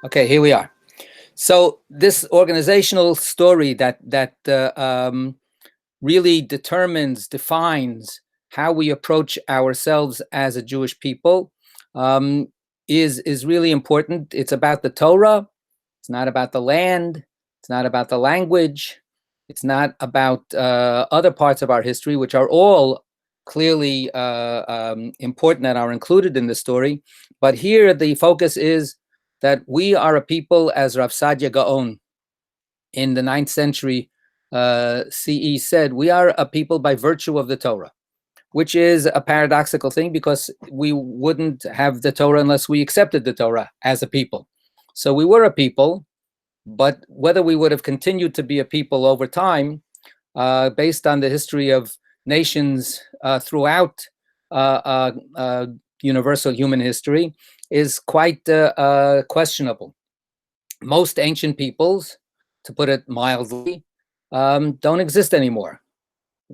Okay, here we are. So this organizational story that really defines how we approach ourselves as a Jewish people is really important. It's about the Torah. It's not about the land. It's not about the language. It's not about other parts of our history, which are all clearly important and are included in the story. But here the focus is that we are a people, as Rav Sadia Gaon in the 9th century CE said, we are a people by virtue of the Torah, which is a paradoxical thing because we wouldn't have the Torah unless we accepted the Torah as a people. So we were a people, but whether we would have continued to be a people over time, based on the history of nations throughout universal human history, is quite questionable. Most ancient peoples, to put it mildly, don't exist anymore.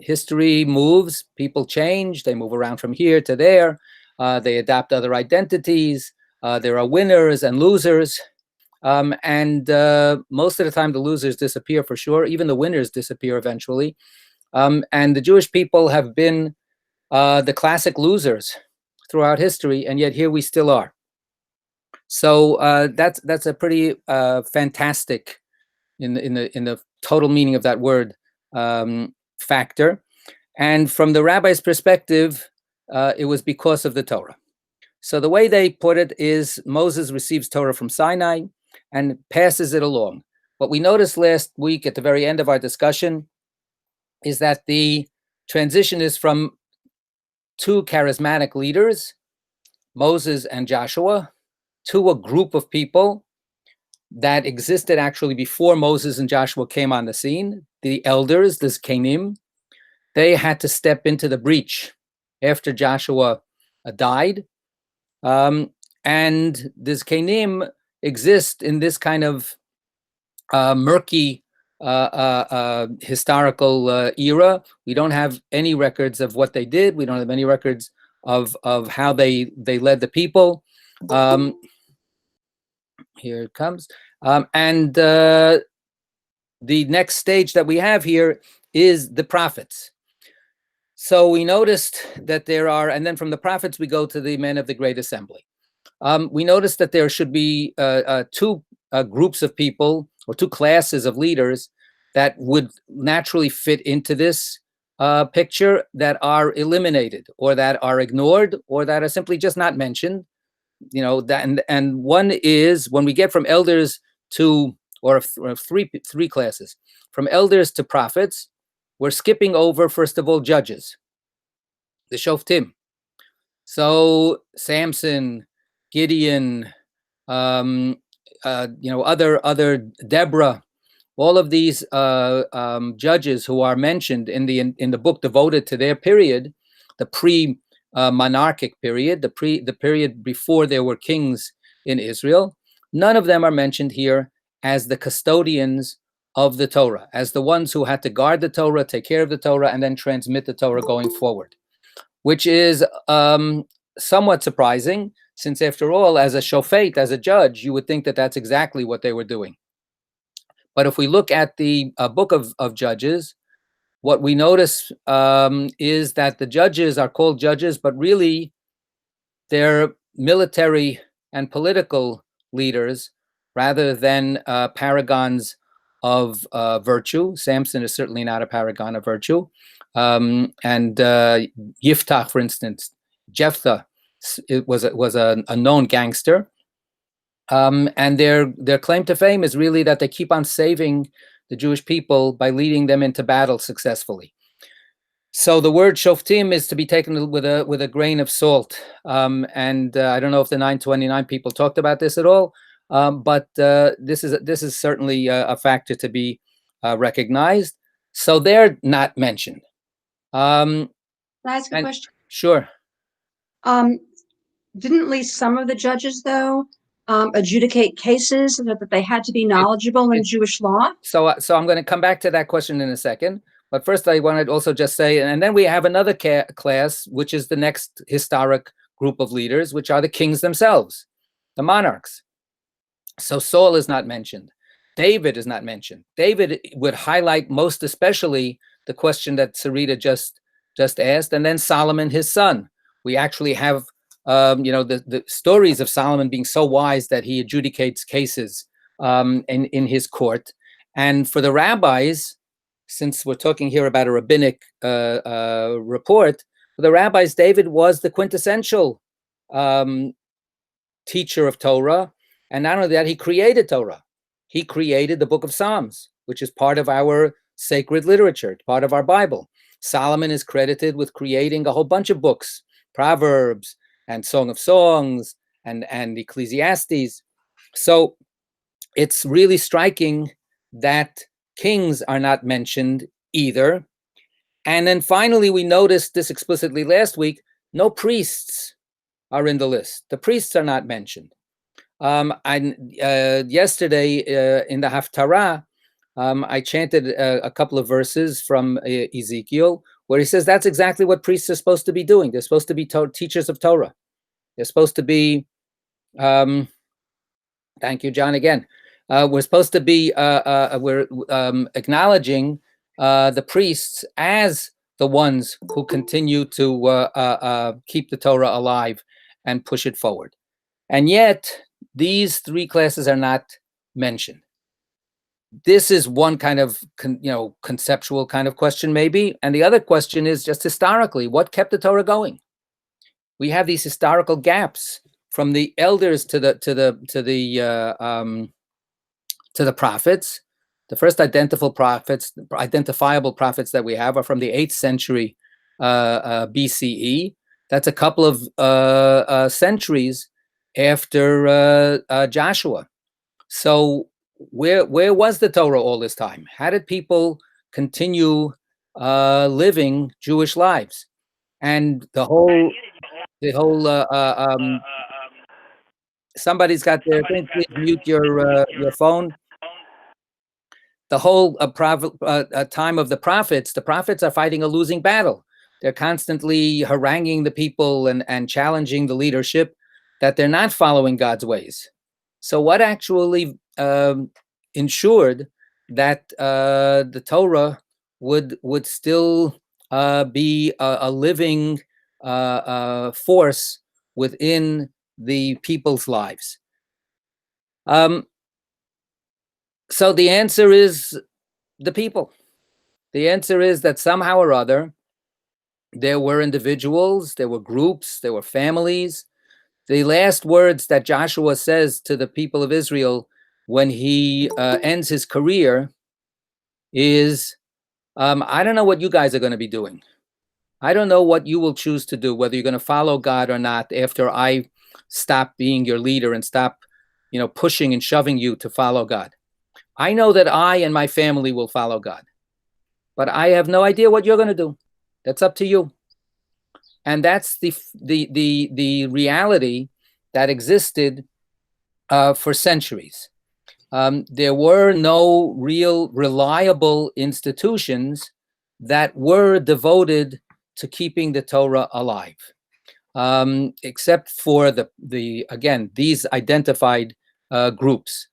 History moves, people change, they move around from here to there, they adopt other identities, there are winners and losers, and most of the time the losers disappear for sure, even the winners disappear eventually, and the Jewish people have been the classic losers throughout history, and yet here we still are. So that's a pretty fantastic, in the total meaning of that word, factor. And from the rabbi's perspective, it was because of the Torah. So the way they put it is Moses receives Torah from Sinai and passes it along. What we noticed last week at the very end of our discussion is that the transition is from two charismatic leaders, Moses and Joshua, to a group of people that existed actually before Moses and Joshua came on the scene. The elders, the Zkenim, they had to step into the breach after Joshua died. And the Zkenim exist in this kind of murky historical era. We don't have any records of what they did. We don't have any records of how they led the people. Here it comes. And the next stage that we have here is the prophets. So we noticed that there are, and then from the prophets we go to the men of the Great Assembly. We noticed that there should be two groups of people, or two classes of leaders that would naturally fit into this picture, that are eliminated or that are ignored or that are simply just not mentioned. You know, that, and one is when we get from elders to, or three classes, from elders to prophets, we're skipping over, first of all, judges, the Shoftim. So Samson, Gideon, other Deborah, all of these judges who are mentioned in the book devoted to their period, the pre-monarchic period, the period before there were kings in Israel. None of them are mentioned here as the custodians of the Torah, as the ones who had to guard the Torah, take care of the Torah, and then transmit the Torah going forward, which is somewhat surprising, since after all, as a shofet, as a judge, you would think that that's exactly what they were doing. But if we look at the book of Judges, what we notice is that the judges are called judges, but really they're military and political leaders rather than paragons of virtue. Samson is certainly not a paragon of virtue. And Yiftach, for instance, Jephthah, it was a known gangster. And their claim to fame is really that they keep on saving the Jewish people by leading them into battle successfully. So the word shoftim is to be taken with a grain of salt. And I don't know if the 929 people talked about this at all, but this is certainly a factor to be recognized. So they're not mentioned. Can I ask a question? Sure. Didn't at least some of the judges, though, adjudicate cases that they had to be knowledgeable in Jewish law? So I'm going to come back to that question in a second. But first, I wanted to also just say, and then we have another class, which is the next historic group of leaders, which are the kings themselves, the monarchs. So Saul is not mentioned. David is not mentioned. David would highlight most especially the question that Sarita just asked, and then Solomon, his son. We actually have the stories of Solomon being so wise that he adjudicates cases in his court. And for the rabbis, since we're talking here about a rabbinic report, for the rabbis, David was the quintessential teacher of Torah. And not only that, he created Torah. He created the book of Psalms, which is part of our sacred literature, part of our Bible. Solomon is credited with creating a whole bunch of books, Proverbs and Song of Songs and Ecclesiastes. So it's really striking that kings are not mentioned either. And then finally, we noticed this explicitly last week, no priests are in the list. The priests are not mentioned. Yesterday in the Haftarah, I chanted a couple of verses from Ezekiel, where he says that's exactly what priests are supposed to be doing. They're supposed to be teachers of Torah. They're supposed to be, thank you, John, again. We're supposed to be, we're acknowledging the priests as the ones who continue to keep the Torah alive and push it forward. And yet, these three classes are not mentioned. This is one kind of, conceptual kind of question, maybe. And the other question is just historically, what kept the Torah going? We have these historical gaps from the elders to the prophets. The first identifiable prophets that we have are from the 8th century BCE. That's a couple of centuries after Joshua. So where was the Torah all this time? How did people continue living Jewish lives? And the whole somebody's got their thing. Please mute your phone. The whole time of the prophets are fighting a losing battle. They're constantly haranguing the people and challenging the leadership that they're not following God's ways. So what actually ensured that the Torah would still be a living force within the people's lives? So the answer is the people. The answer is that somehow or other, there were individuals, there were groups, there were families. The last words that Joshua says to the people of Israel when he ends his career is, I don't know what you guys are going to be doing. I don't know what you will choose to do, whether you're going to follow God or not after I stop being your leader and stop, pushing and shoving you to follow God. I know that I and my family will follow God, but I have no idea what you're going to do. That's up to you. And that's the reality that existed for centuries. There were no real reliable institutions that were devoted to keeping the Torah alive, except for again, these identified groups.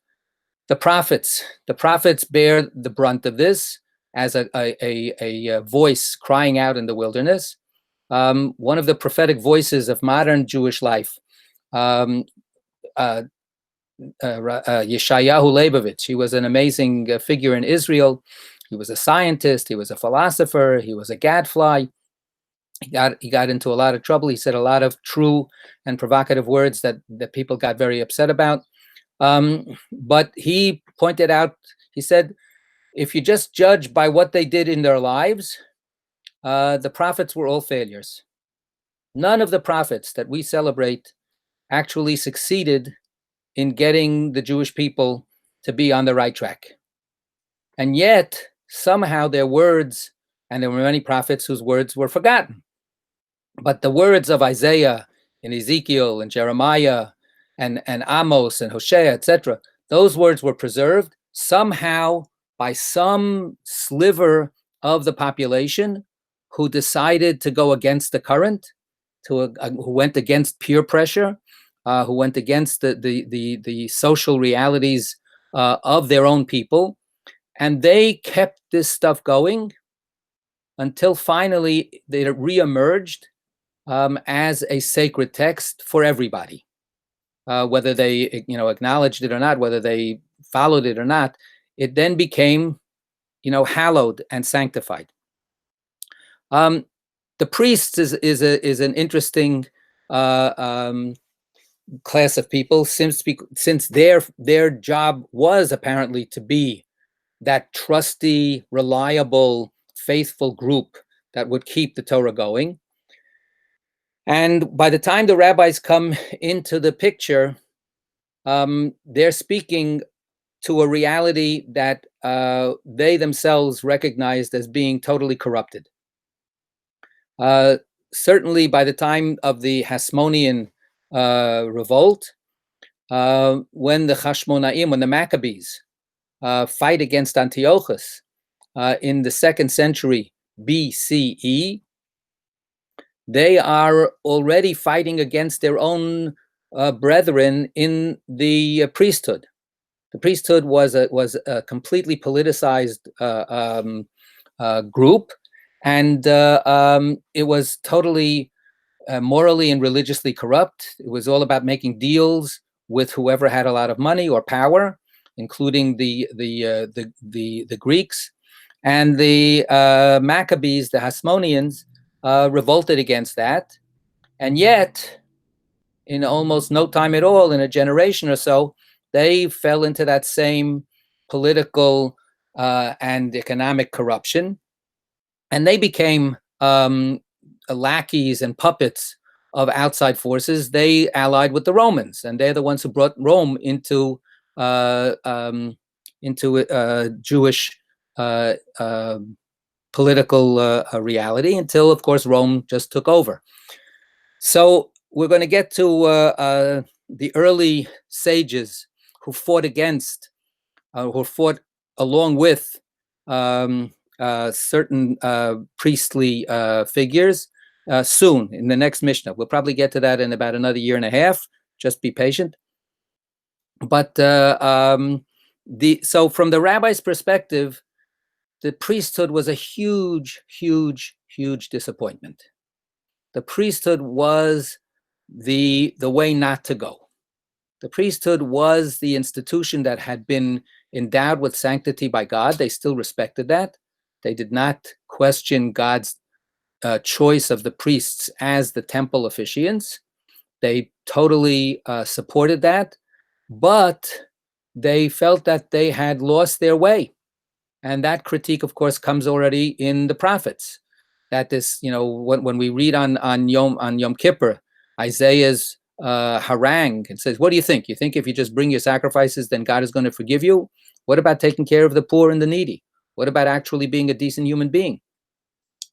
The prophets bear the brunt of this as a voice crying out in the wilderness. One of the prophetic voices of modern Jewish life, Yeshayahu Leibovitz. He was an amazing figure in Israel. He was a scientist. He was a philosopher. He was a gadfly. He got into a lot of trouble. He said a lot of true and provocative words that people got very upset about. But he pointed out, he said, if you just judge by what they did in their lives, the prophets were all failures. None of the prophets that we celebrate actually succeeded in getting the Jewish people to be on the right track. And yet, somehow their words, and there were many prophets whose words were forgotten, but the words of Isaiah and Ezekiel and Jeremiah and Amos and Hosea, etc., those words were preserved somehow by some sliver of the population who decided to go against the current, who went against peer pressure, who went against the social realities of their own people, and they kept this stuff going until finally they reemerged as a sacred text for everybody, whether they acknowledged it or not, whether they followed it or not. It then became hallowed and sanctified. The priests is an interesting class of people, since their job was apparently to be that trusty, reliable, faithful group that would keep the Torah going. And by the time the rabbis come into the picture, they're speaking to a reality that they themselves recognized as being totally corrupted. Certainly by the time of the Hasmonean revolt, when the Hashmonaim, when the Maccabees fight against Antiochus in the 2nd century BCE, they are already fighting against their own brethren in the priesthood. The priesthood was a completely politicized group, and it was totally morally and religiously corrupt. It was all about making deals with whoever had a lot of money or power, including the Greeks, and the Maccabees, the Hasmoneans, revolted against that, and yet, in almost no time at all, in a generation or so, they fell into that same political and economic corruption, and they became lackeys and puppets of outside forces. They allied with the Romans, and they're the ones who brought Rome into Jewish political reality, until, of course, Rome just took over. So we're going to get to the early sages who fought against, who fought along with certain priestly figures soon in the next Mishnah. We'll probably get to that in about another year and a half. Just be patient. But so from the rabbi's perspective, the priesthood was a huge, huge, huge disappointment. The priesthood was the way not to go. The priesthood was the institution that had been endowed with sanctity by God. They still respected that. They did not question God's choice of the priests as the temple officiants. They totally supported that, but they felt that they had lost their way. And that critique, of course, comes already in the prophets. That is, when we read on Yom Kippur, Isaiah's harangue, it says, what do you think? You think if you just bring your sacrifices, then God is going to forgive you? What about taking care of the poor and the needy? What about actually being a decent human being?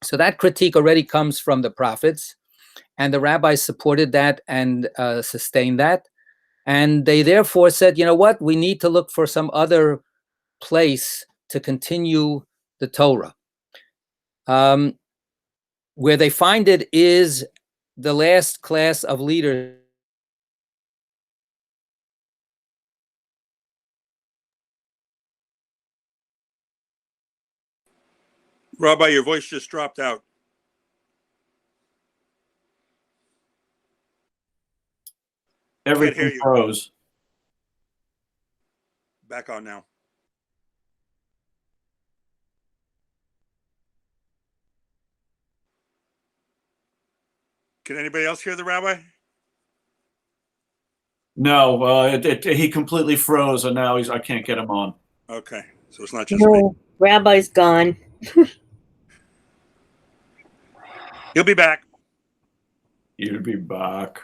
So that critique already comes from the prophets, and the rabbis supported that and sustained that. And they therefore said, you know what? We need to look for some other place to continue the Torah. Where they find it is the last class of leaders. Rabbi, your voice just dropped out. Everything froze. Back on now. Can anybody else hear the rabbi? No, he completely froze, and now I can't get him on. Okay, so it's not just me. Rabbi's gone. He'll be back. You'll be back.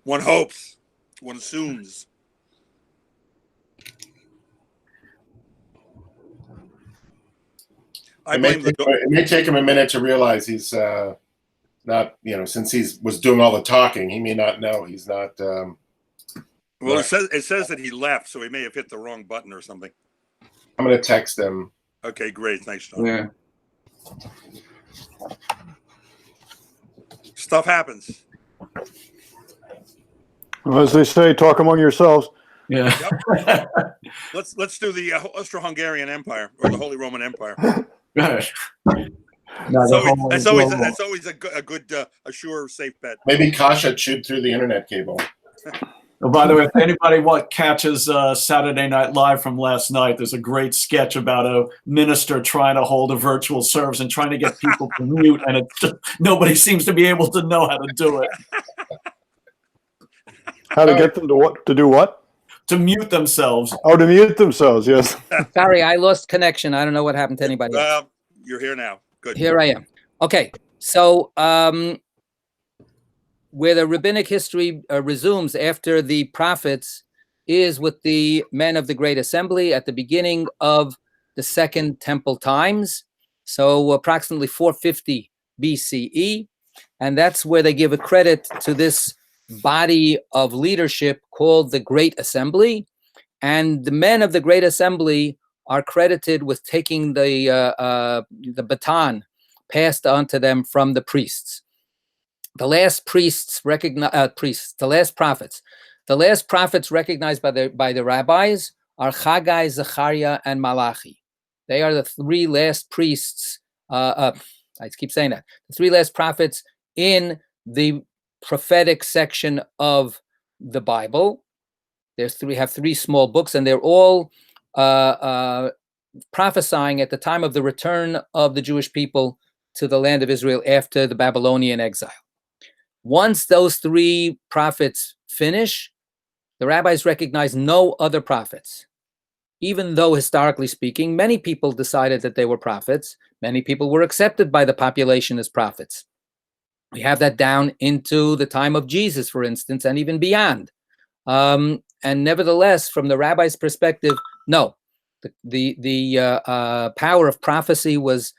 One hopes, one assumes. It may take him a minute to realize he's not, since he was doing all the talking, he may not know he's not. Well, it says that he left, so he may have hit the wrong button or something. I'm going to text him. Okay, great. Thanks, John. Yeah. Stuff happens. Well, as they say, talk among yourselves. Yeah. Let's do the Austro-Hungarian Empire or the Holy Roman Empire. That's always a good, a sure, safe bet. Maybe Kasha chewed through the internet cable. Oh, by the way, if anybody catches Saturday Night Live from last night, there's a great sketch about a minister trying to hold a virtual service and trying to get people to mute, and nobody seems to be able to know how to do it. How to get them to do what? To mute themselves. Oh, to mute themselves, yes. Sorry, I lost connection. I don't know what happened to anybody else. You're here now. Good. Here I am. Okay, so where the rabbinic history resumes after the prophets is with the men of the Great Assembly at the beginning of the Second Temple times, so approximately 450 BCE, and that's where they give a credit to this body of leadership called the Great Assembly, and the men of the Great Assembly are credited with taking the baton passed on to them from the priests. The last the last prophets recognized by the rabbis are Haggai, Zechariah, and Malachi. They are the three last priests. I keep saying that, the three last prophets in the prophetic section of the Bible. Have three small books, and they're all prophesying at the time of the return of the Jewish people to the land of Israel after the Babylonian exile. Once those three prophets finish, the rabbis recognize no other prophets. Even though, historically speaking, many people decided that they were prophets, many people were accepted by the population as prophets. We have that down into the time of Jesus, for instance, and even beyond. And nevertheless, from the rabbi's perspective, no, the power of prophecy was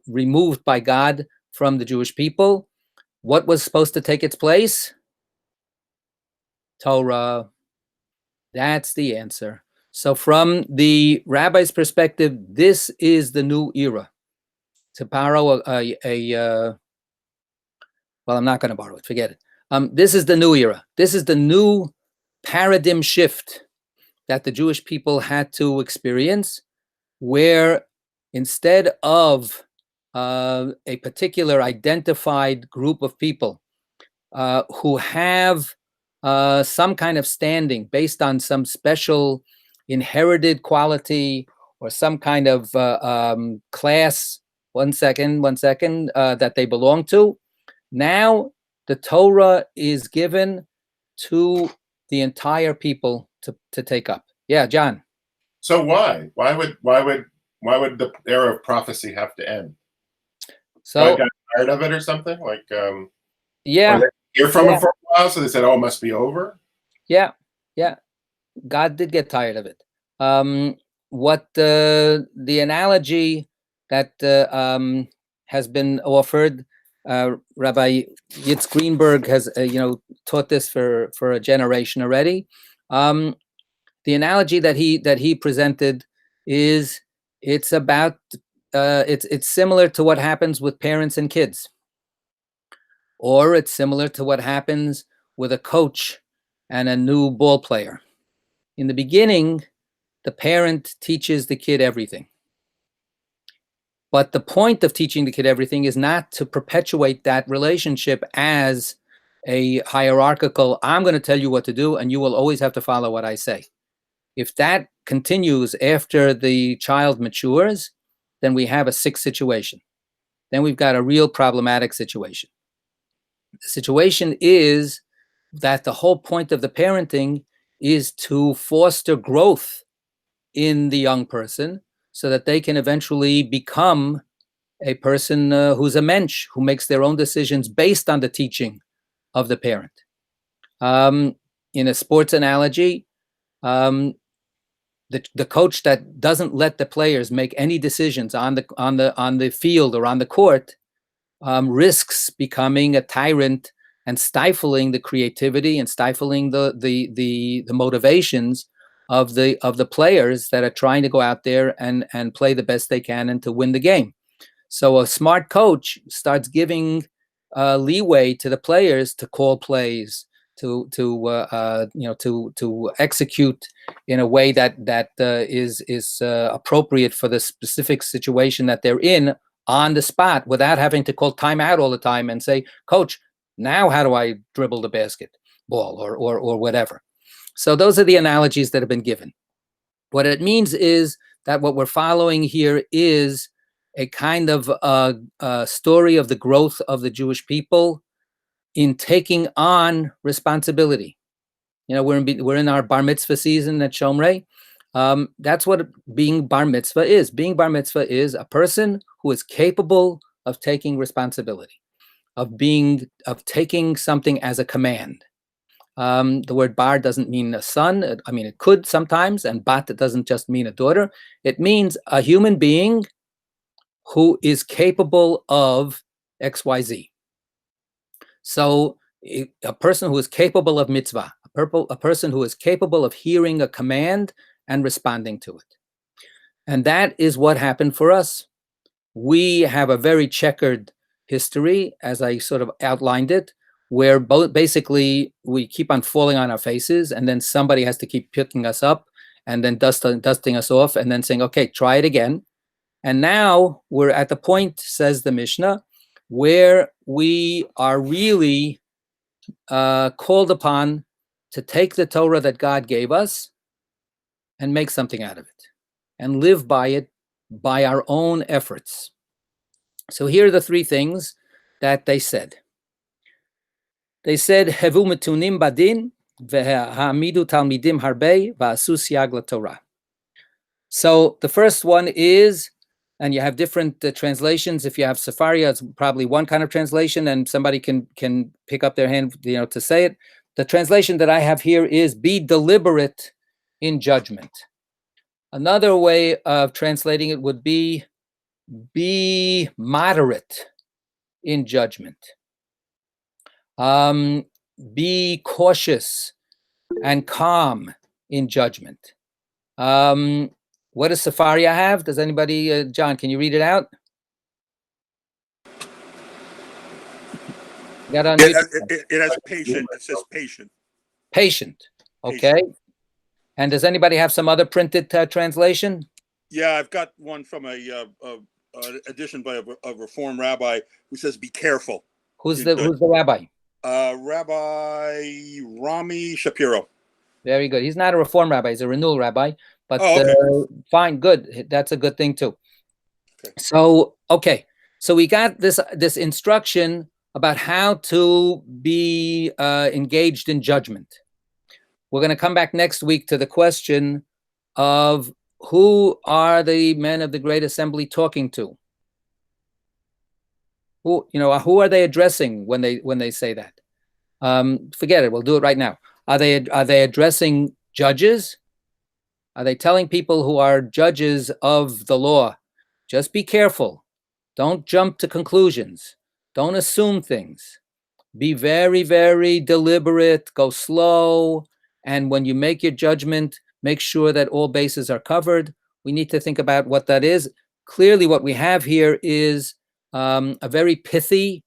removed by God from the Jewish people. What was supposed to take its place? Torah. That's the answer. So from the rabbi's perspective, this is the new era. To borrow well, I'm not going to borrow it. Forget it. This is the new era. This is the new paradigm shift that the Jewish people had to experience, where instead of a particular identified group of people who have some kind of standing based on some special inherited quality or some kind of class, one second, that they belong to. Now the Torah is given to the entire people to take up. Yeah, John. So why would the era of prophecy have to end? So I got tired of it or something? Like yeah, hear from it for a while, so they said, "Oh, it must be over." Yeah. God did get tired of it. What the analogy that has been offered, Rabbi Yitz Greenberg has taught this for a generation already. The analogy that he presented is it's similar to what happens with parents and kids, or it's similar to what happens with a coach and a new ball player. In the beginning, the parent teaches the kid everything. But the point of teaching the kid everything is not to perpetuate that relationship as a hierarchical, I'm going to tell you what to do and you will always have to follow what I say. If that continues after the child matures, then we have a sick situation. Then we've got a real problematic situation. The situation is that the whole point of the parenting is to foster growth in the young person so that they can eventually become a person who's a mensch, who makes their own decisions based on the teaching of the parent. In a sports analogy, the coach that doesn't let the players make any decisions on the field or on the court risks becoming a tyrant and stifling the creativity and stifling the motivations of the players that are trying to go out there and play the best they can and to win the game. So a smart coach starts giving leeway to the players to call plays, to execute in a way that is appropriate for the specific situation that they're in on the spot, without having to call timeout all the time and say, "Coach, now how do I dribble the basketball or whatever?" So those are the analogies that have been given. What it means is that what we're following here is a kind of a story of the growth of the Jewish people in taking on responsibility. We're in our bar mitzvah season at Shomrei. That's what being bar mitzvah is. Being bar mitzvah is a person who is capable of taking responsibility, of taking something as a command. The word bar doesn't mean a son. I mean, it could sometimes, and bat, it doesn't just mean a daughter. It means a human being who is capable of XYZ. So a person who is capable of mitzvah, a person who is capable of hearing a command and responding to it. And that is what happened for us. We have a very checkered history, as I sort of outlined it, where basically we keep on falling on our faces, and then somebody has to keep picking us up and then dusting us off and then saying, okay, try it again. And now we're at the point, says the Mishnah, where we are really called upon to take the Torah that God gave us and make something out of it and live by it by our own efforts. So here are the three things that they said. They said, Hevu metunim badin v'ha'amidu talmidim harbei v'asu siag laTorah. So the first one is, and you have different translations. If you have Sefaria, it's probably one kind of translation, and somebody can pick up their hand, to say it. The translation that I have here is be deliberate in judgment. Another way of translating it would be moderate in judgment. Be cautious and calm in judgment. What does Sefaria have? Does anybody, John, can you read it out? It has patient. It says patient. Patient. Okay. And does anybody have some other printed translation? Yeah, I've got one from a edition by a Reform rabbi who says, "Be careful." Who's the rabbi? Rabbi Rami Shapiro. Very good. He's not a Reform rabbi; he's a renewal rabbi. But fine, good. That's a good thing too. Okay. So we got this instruction about how to be engaged in judgment. We're going to come back next week to the question of who are the men of the Great Assembly talking to? Who are they addressing when they say that? Forget it. We'll do it right now. Are they addressing judges? Are they telling people who are judges of the law, just be careful. Don't jump to conclusions. Don't assume things. Be very, very deliberate. Go slow. And when you make your judgment, make sure that all bases are covered. We need to think about what that is. Clearly, what we have here is a very pithy,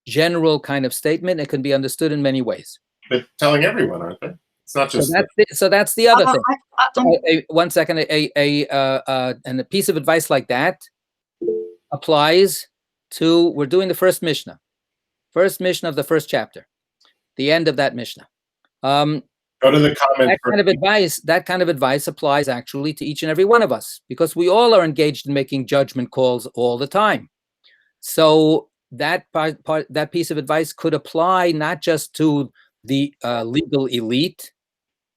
general kind of statement. It can be understood in many ways. They're telling everyone, aren't they? It's not just. So that's the other thing. 1 second. And a piece of advice like that applies to. We're doing the first Mishnah of the first chapter, the end of that Mishnah. Go to the comment. That kind of advice applies actually to each and every one of us, because we all are engaged in making judgment calls all the time. So that that piece of advice could apply not just to the legal elite,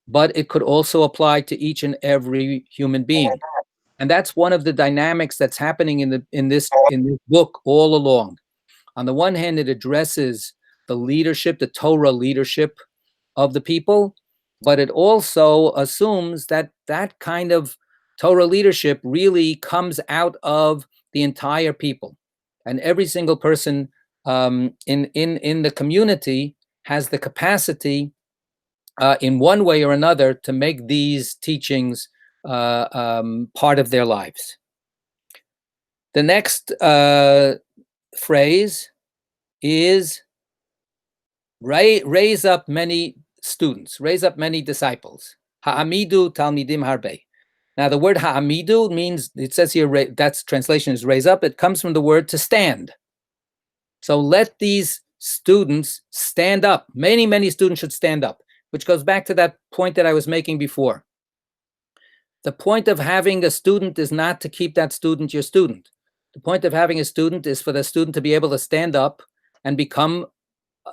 but it could also apply to each and every human being. And that's one of the dynamics that's happening in this book all along. On the one hand, it addresses the leadership, the Torah leadership of the people, but it also assumes that that kind of Torah leadership really comes out of the entire people, and every single person in the community has the capacity, in one way or another, to make these teachings part of their lives. The next phrase is raise up many students, raise up many disciples. Ha'amidu talmidim harbe. Now, the word ha'amidu means, it says here, that's translation is raise up. It comes from the word to stand. So let these students stand up. Many, many students should stand up, which goes back to that point that I was making before. The point of having a student is not to keep that student your student. The point of having a student is for the student to be able to stand up and become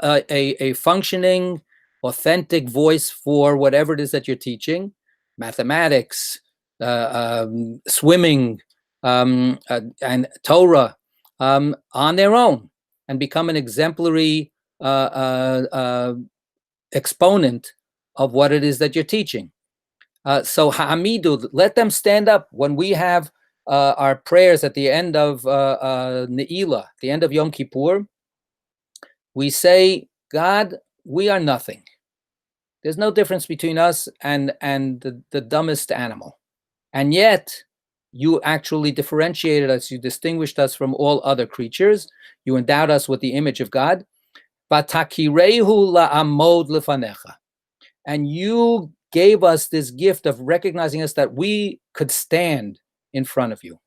a functioning, authentic voice for whatever it is that you're teaching, mathematics, swimming, and Torah, on their own, and become an exemplary exponent of what it is that you're teaching. So ha'amidu, let them stand up. When we have our prayers at the end of Ne'ilah, the end of Yom Kippur, we say, God, we are nothing. There's no difference between us and the dumbest animal. And yet, you actually differentiated us. You distinguished us from all other creatures. You endowed us with the image of God. Vatakirehu la'amod lefanecha. And you gave us this gift of recognizing us that we could stand in front of you.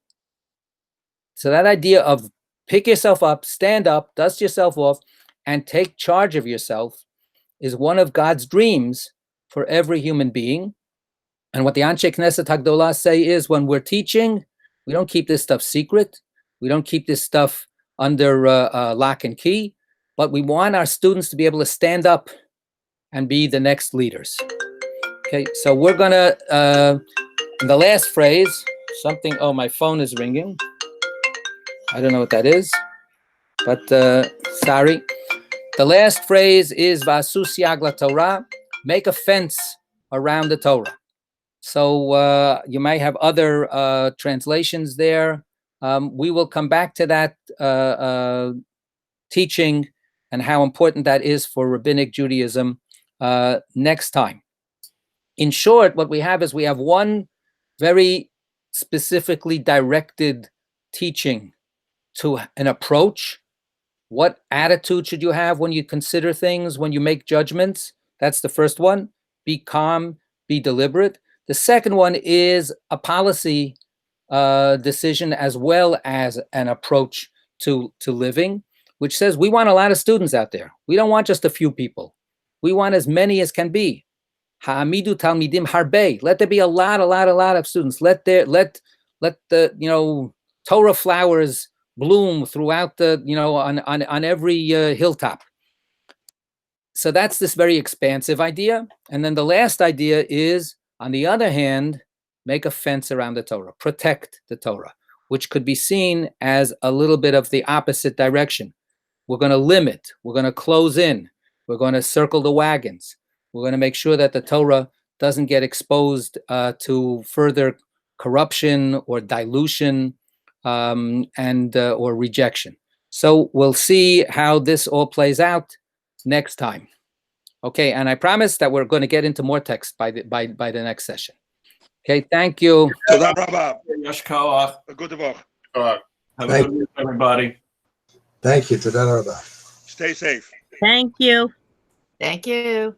So that idea of pick yourself up, stand up, dust yourself off, and take charge of yourself is one of God's dreams for every human being. And what the Anshe Knesset Hagdolah say is, when we're teaching, we don't keep this stuff secret. We don't keep this stuff under lock and key, but we want our students to be able to stand up and be the next leaders. Okay, so we're gonna, in the last phrase, something, oh, my phone is ringing. I don't know what that is, but sorry. The last phrase is Vasu siag laTorah, make a fence around the Torah. So you might have other translations there. We will come back to that teaching and how important that is for Rabbinic Judaism next time. In short, what we have is we have one very specifically directed teaching to an approach. What attitude should you have when you consider things, when you make judgments? That's the first one. Be calm, be deliberate. The second one is a policy decision as well as an approach to living, which says we want a lot of students out there. We don't want just a few people. We want as many as can be. Ha'amidu talmidim harbe. Let there be a lot of students. Let the Torah flowers bloom throughout the on every hilltop. So that's this very expansive idea. And then the last idea is, on the other hand, make a fence around the Torah, protect the Torah, which could be seen as a little bit of the opposite direction. We're going to limit, we're going to close in, we're going to circle the wagons. We're going to make sure that the Torah doesn't get exposed to further corruption or dilution or rejection. So we'll see how this all plays out next time. Okay, and I promise that we're going to get into more text by the next session. Okay, thank you. Toda Rabba. Yesh koach. Good Woche. Uh, Have a good week, everybody. Thank you. Toda Rabba. Stay safe. Thank you. Thank you.